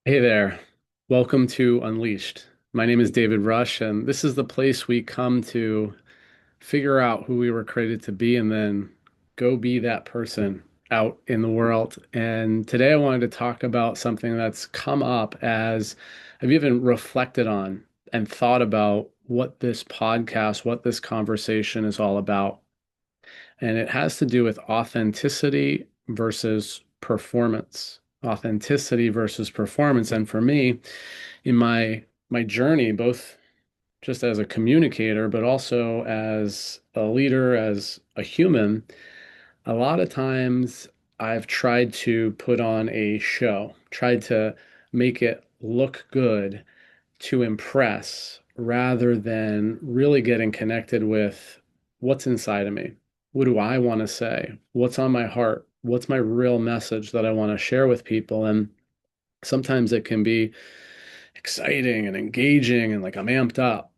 Hey there. Welcome to Unleashed. My name is David Rush, and this is the place we come to figure out who we were created to be and then go be that person out in the world. And today I wanted to talk about something that's come up as I've even reflected on and thought about what this podcast, what this conversation is all about. And it has to do with authenticity versus performance. Authenticity versus performance. And for me, in my journey, both just as a communicator, but also as a leader, as a human, a lot of times I've tried to put on a show, tried to make it look good to impress rather than really getting connected with what's inside of me. What do I want to say? What's on my heart? What's my real message that I want to share with people? And sometimes it can be exciting and engaging and like I'm amped up.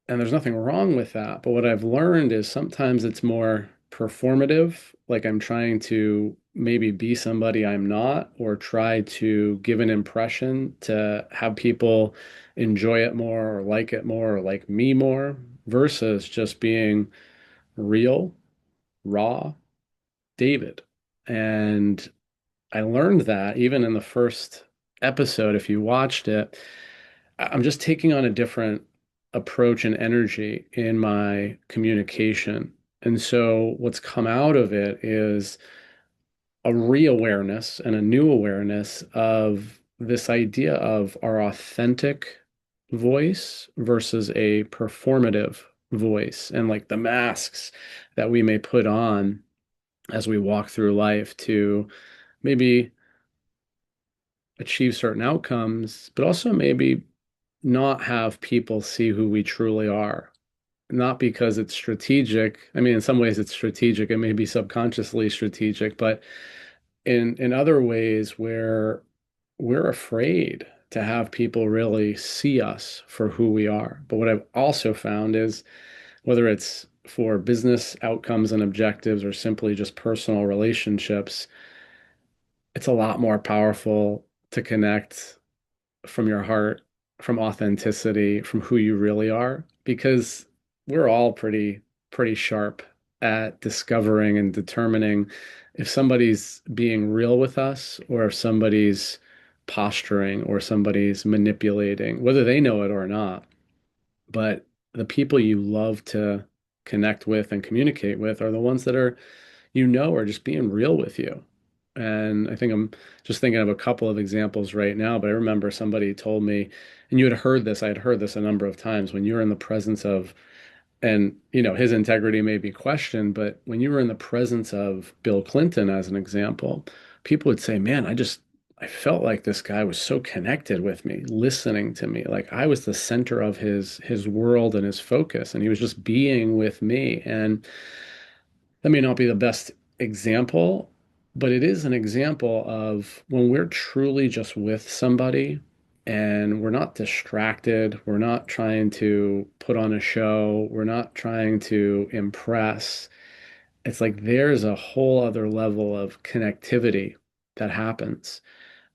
And there's nothing wrong with that. But what I've learned is sometimes it's more performative, like I'm trying to maybe be somebody I'm not, or try to give an impression to have people enjoy it more or like me more, versus just being real, raw David. And I learned that even in the first episode, if you watched it, I'm just taking on a different approach and energy in my communication. And so what's come out of it is a reawareness and a new awareness of this idea of our authentic voice versus a performative voice, and like the masks that we may put on as we walk through life to maybe achieve certain outcomes, but also maybe not have people see who we truly are. Not because it's strategic. I mean, in some ways it's strategic. It may be subconsciously strategic, but in other ways where we're afraid to have people really see us for who we are. But what I've also found is whether it's for business outcomes and objectives or simply just personal relationships, it's a lot more powerful to connect from your heart, from authenticity, from who you really are, because we're all pretty sharp at discovering and determining if somebody's being real with us or if somebody's posturing or somebody's manipulating, whether they know it or not. But the people you love to connect with and communicate with are the ones that are just being real with you. And I think I'm just thinking of a couple of examples right now, but I remember somebody told me, and you had heard this, I had heard this a number of times, when you're in the presence of, and his integrity may be questioned, but when you were in the presence of Bill Clinton, as an example, people would say, man, I felt like this guy was so connected with me, listening to me. Like I was the center of his world and his focus, and he was just being with me. And that may not be the best example, but it is an example of when we're truly just with somebody and we're not distracted, we're not trying to put on a show, we're not trying to impress. It's like there's a whole other level of connectivity that happens.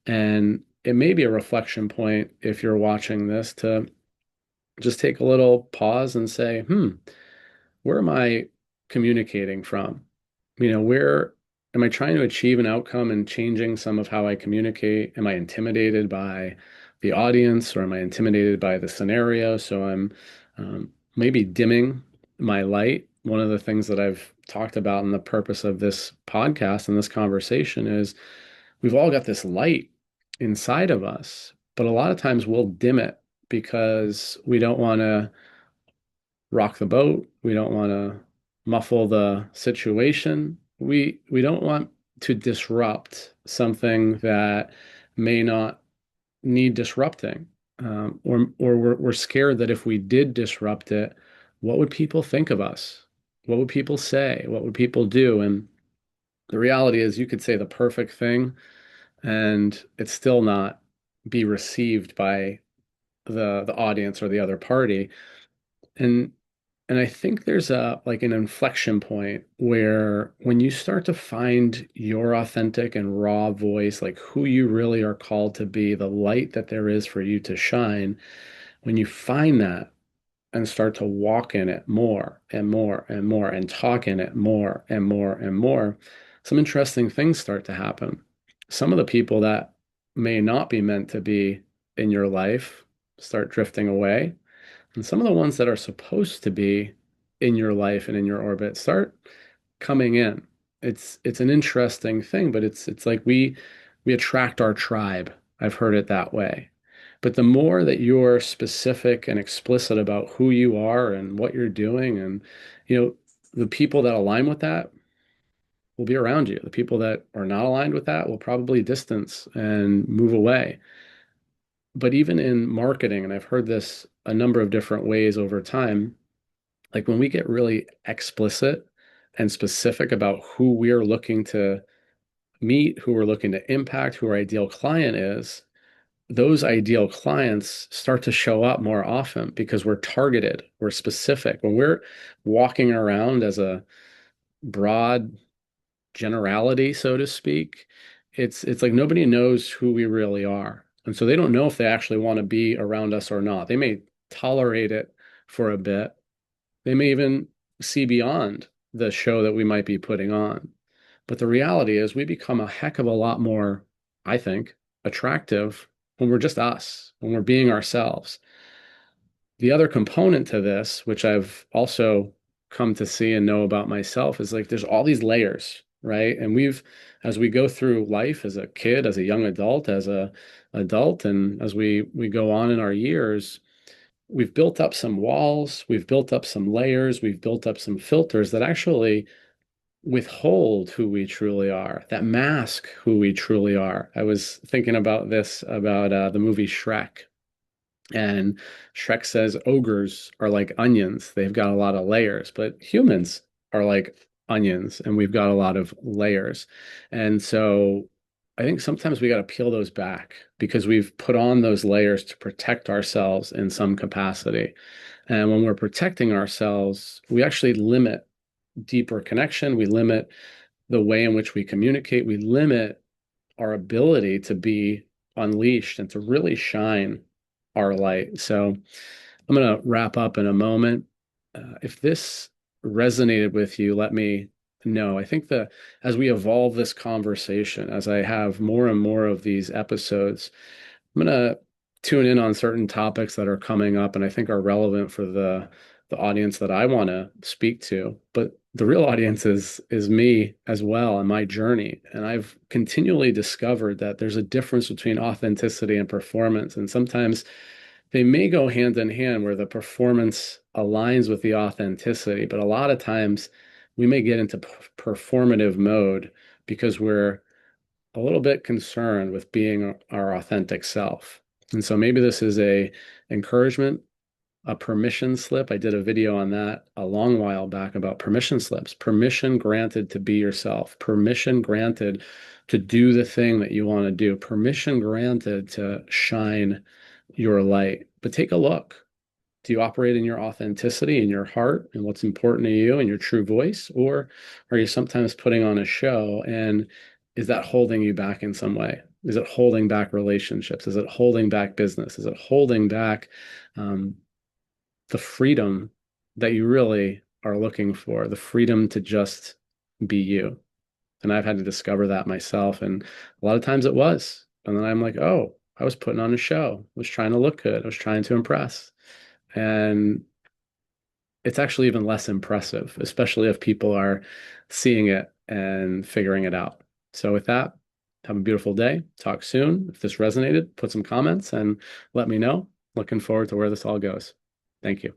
And it may be a reflection point if you're watching this to just take a little pause and say, where am I communicating from? Where am I trying to achieve an outcome and changing some of how I communicate? Am I intimidated by the audience or am I intimidated by the scenario? So I'm maybe dimming my light. One of the things that I've talked about in the purpose of this podcast and this conversation is we've all got this light inside of us, but a lot of times we'll dim it because we don't want to rock the boat. We don't want to muffle the situation. We don't want to disrupt something that may not need disrupting. Or we're scared that if we did disrupt it, what would people think of us? What would people say? What would people do? And the reality is you could say the perfect thing and it's still not be received by the audience or the other party. And And I think there's a like an inflection point where when you start to find your authentic and raw voice, like who you really are called to be, the light that there is for you to shine, when you find that and start to walk in it more and more and more and talk in it more and more and more, some interesting things start to happen. Some of the people that may not be meant to be in your life start drifting away. And some of the ones that are supposed to be in your life and in your orbit start coming in. It's an interesting thing, but it's like we attract our tribe. I've heard it that way. But the more that you're specific and explicit about who you are and what you're doing, and you know, the people that align with that will be around you. The people that are not aligned with that will probably distance and move away. But even in marketing, and I've heard this a number of different ways over time, like when we get really explicit and specific about who we're looking to meet, who we're looking to impact, who our ideal client is, those ideal clients start to show up more often because we're targeted, we're specific. When we're walking around as a broad generality, so to speak, it's like nobody knows who we really are. And so they don't know if they actually want to be around us or not. They may tolerate it for a bit. They may even see beyond the show that we might be putting on. But the reality is we become a heck of a lot more, I think, attractive when we're just us, when we're being ourselves. The other component to this, which I've also come to see and know about myself, is like there's all these layers, right? And as we go through life as a kid, as a young adult, as a adult, and as we go on in our years, we've built up some walls, we've built up some layers, we've built up some filters that actually withhold who we truly are, that mask who we truly are. I was thinking about this about the movie Shrek. And Shrek says ogres are like onions. They've got a lot of layers, but humans are like onions and we've got a lot of layers. And so I think sometimes we got to peel those back because we've put on those layers to protect ourselves in some capacity. And when we're protecting ourselves, we actually limit deeper connection. We limit the way in which we communicate. We limit our ability to be unleashed and to really shine our light. So I'm going to wrap up in a moment. If this resonated with you, let me know. I think that as we evolve this conversation, as I have more and more of these episodes, I'm going to tune in on certain topics that are coming up and I think are relevant for the audience that I want to speak to. But the real audience is me as well and my journey. And I've continually discovered that there's a difference between authenticity and performance. And sometimes they may go hand in hand where the performance aligns with the authenticity, but a lot of times we may get into performative mode because we're a little bit concerned with being our authentic self. And so maybe this is a encouragement, a permission slip. I did a video on that a long while back about permission slips. Permission granted to be yourself. Permission granted to do the thing that you want to do. Permission granted to shine your light. But take a look. Do you operate in your authenticity, in your heart, and what's important to you and your true voice? Or are you sometimes putting on a show and is that holding you back in some way? Is it holding back relationships? Is it holding back business? Is it holding back um, the freedom that you really are looking for, the freedom to just be you? And I've had to discover that myself. And a lot of times it was. And then I'm like, oh, I was putting on a show, I was trying to look good, I was trying to impress. And it's actually even less impressive, especially if people are seeing it and figuring it out. So, with that, have a beautiful day. Talk soon. If this resonated, put some comments and let me know. Looking forward to where this all goes. Thank you.